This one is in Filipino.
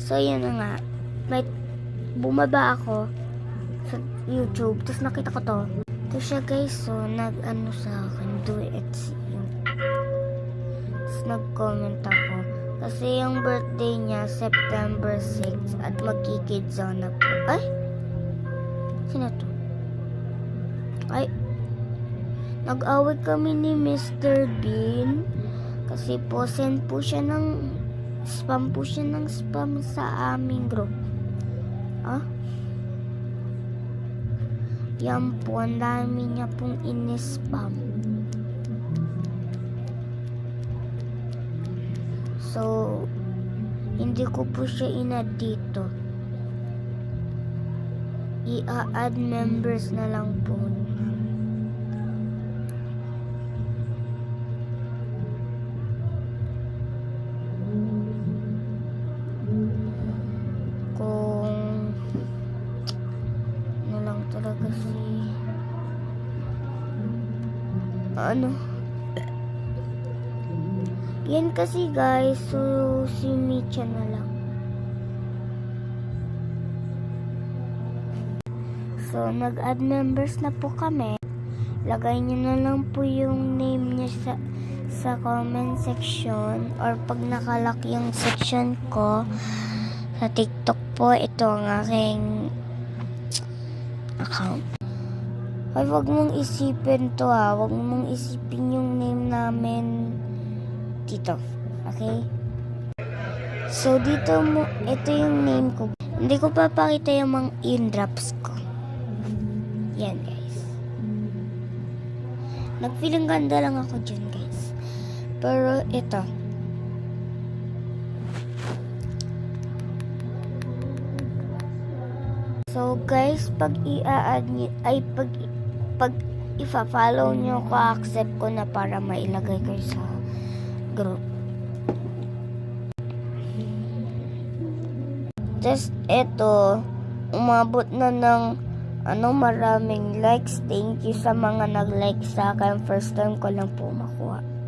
So, yun na nga. May bumaba ako sa YouTube. Tapos nakita ko to. Ito siya guys. So, nag-ano sa akin. Do it. Tapos nag-comment ako. Kasi yung birthday niya, September 6. At magkikids na po. Ay! Sino to? Ay! Nag-away kami ni Mr. Bean. Kasi po, send po siya ng spam sa aming group. Ah? Yan po, ang dami niya pong in-spam. So, hindi ko po siya in-add dito. I-add members na lang po. Talaga ano yan kasi guys, so si Micha na lang. So nag-add members na po kami. Lagay nyo na lang po yung name niya sa comment section, or pag nakalock yung section ko sa TikTok po, ito ang aking account. Ay, wag mong isipin to ha. Wag mong isipin yung name namin dito. Okay? So, dito mo, ito yung name ko. Hindi ko papakita yung mga in-drops ko. Yan, guys. Nag-feeling ganda lang ako dyan, guys. Pero, ito. So guys, pag i-add niyo ay pag i-follow niyo ko, accept ko na para mailagay kayo sa group. Just eto, umabot na ng maraming likes. Thank you sa mga nag-like sa akin. First time ko lang po makuha.